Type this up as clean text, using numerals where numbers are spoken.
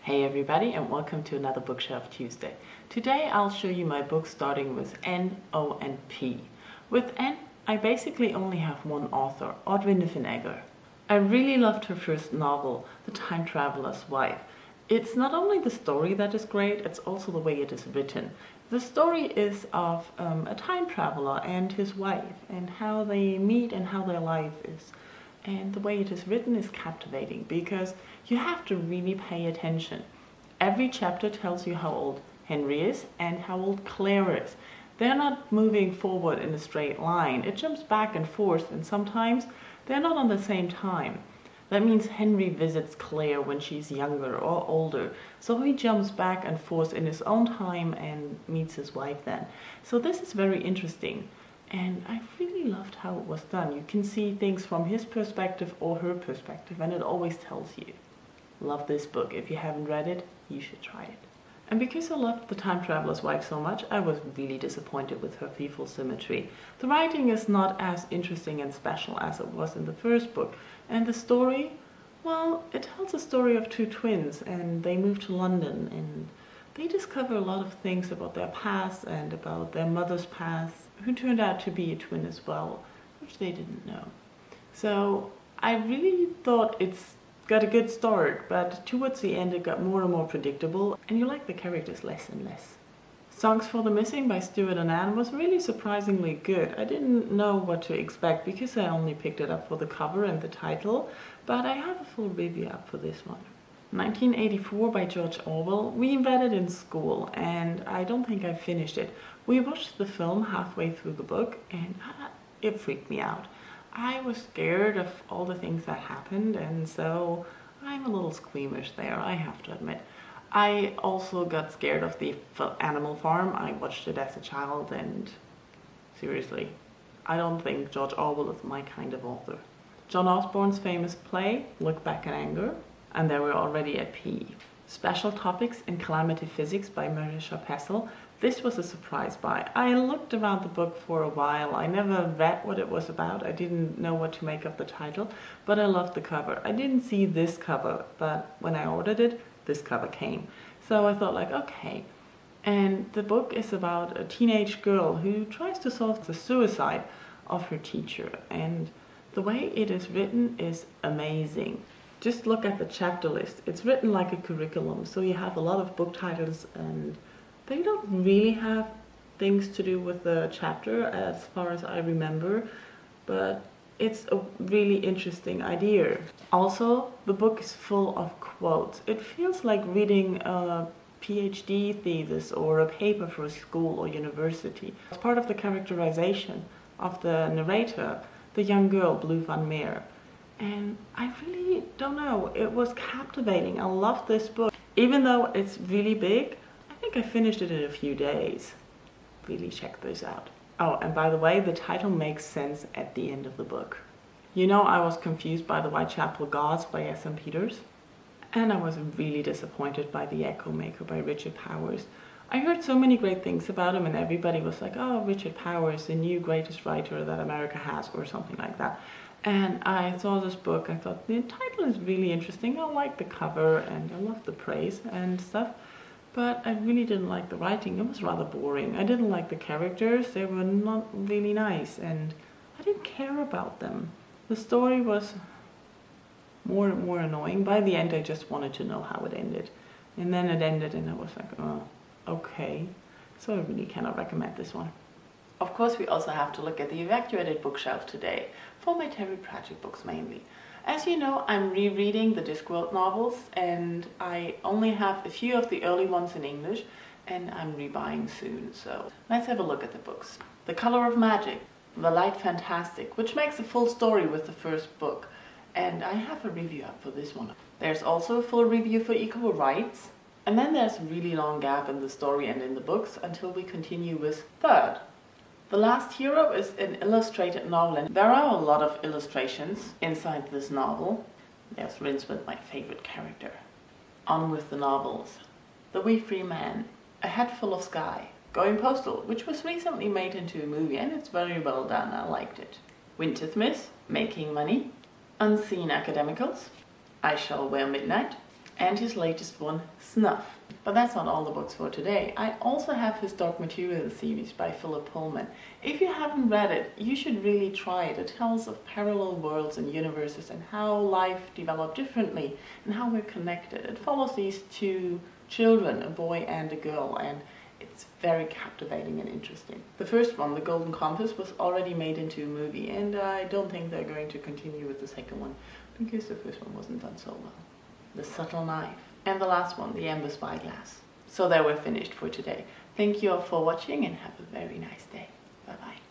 Hey everybody, and welcome to another Bookshelf Tuesday. Today I'll show you my book starting with N, O and P. With N, I basically only have one author, Audrey Niffenegger. I really loved her first novel, The Time Traveler's Wife. It's not only the story that is great, it's also the way it is written. The story is of a time traveler and his wife, and how they meet and how their life is. And the way it is written is captivating because you have to really pay attention. Every chapter tells you how old Henry is and how old Claire is. They're not moving forward in a straight line. It jumps back and forth, and sometimes they're not on the same time. That means Henry visits Claire when she's younger or older. So he jumps back and forth in his own time and meets his wife then. So this is very interesting. And I really loved how it was done. You can see things from his perspective or her perspective, and it always tells you. Love this book. If you haven't read it, you should try it. And because I loved The Time Traveler's Wife so much, I was really disappointed with her fearful Symmetry. The writing is not as interesting and special as it was in the first book. And the story, well, it tells a story of two twins, and they move to London, and they discover a lot of things about their past and about their mother's past, who turned out to be a twin as well, which they didn't know. So I really thought it's got a good start, but towards the end it got more and more predictable, and you like the characters less and less. Songs for the Missing by Stewart and Anne was really surprisingly good. I didn't know what to expect because I only picked it up for the cover and the title, but I have a full review up for this one. 1984 by George Orwell. We read it in school, and I don't think I finished it. We watched the film halfway through the book, and it freaked me out. I was scared of all the things that happened, and so I'm a little squeamish there, I have to admit. I also got scared of the Animal Farm. I watched it as a child, and seriously, I don't think George Orwell is my kind of author. John Osborne's famous play, Look Back in Anger, and there we're already at P. Special Topics in Calamity Physics by Monisha Peddle. This was a surprise buy. I looked around the book for a while. I never read what it was about. I didn't know what to make of the title, but I loved the cover. I didn't see this cover, but when I ordered it, this cover came. So I thought, like, okay. And the book is about a teenage girl who tries to solve the suicide of her teacher, and the way it is written is amazing. Just look at the chapter list. It's written like a curriculum, so you have a lot of book titles, and they don't really have things to do with the chapter as far as I remember, but it's a really interesting idea. Also, the book is full of quotes. It feels like reading a PhD thesis or a paper for a school or university. It's part of the characterization of the narrator, the young girl, Blue Van Meer. And I really don't know, it was captivating. I love this book. Even though it's really big, I think I finished it in a few days. Really check this out. Oh, and by the way, the title makes sense at the end of the book. You know, I was confused by The Whitechapel Gods by S.M. Peters. And I was really disappointed by The Echo Maker by Richard Powers. I heard so many great things about him, and everybody was like, oh, Richard Powers, the new greatest writer that America has, or something like that. And I saw this book, I thought the title is really interesting. I like the cover and I love the praise and stuff, but I really didn't like the writing. It was rather boring. I didn't like the characters. They were not really nice, and I didn't care about them. The story was more and more annoying. By the end, I just wanted to know how it ended. And then it ended, and I was like, oh, okay. So I really cannot recommend this one. Of course, we also have to look at the evacuated bookshelf today, for my Terry Pratchett books mainly. As you know, I'm rereading the Discworld novels, and I only have a few of the early ones in English, and I'm rebuying soon, so let's have a look at the books. The Color of Magic, The Light Fantastic, which makes a full story with the first book, and I have a review up for this one. There's also a full review for Equal Rights, and then there's a really long gap in the story and in the books until we continue with Third. The Last Hero is an illustrated novel, and there are a lot of illustrations inside this novel. There's Rinsmith, my favorite character. On with the novels. The Wee Free Man, A Head Full of Sky, Going Postal, which was recently made into a movie, and it's very well done, I liked it. Wintersmith, Making Money, Unseen Academicals, I Shall Wear Midnight, and his latest one, Snuff. But that's not all the books for today. I also have his Dark Material series by Philip Pullman. If you haven't read it, you should really try it. It tells of parallel worlds and universes and how life developed differently and how we're connected. It follows these two children, a boy and a girl, and it's very captivating and interesting. The first one, The Golden Compass, was already made into a movie, and I don't think they're going to continue with the second one because the first one wasn't done so well. The Subtle Knife. And the last one, The Amber Spyglass. So there we're finished for today. Thank you all for watching and have a very nice day. Bye bye.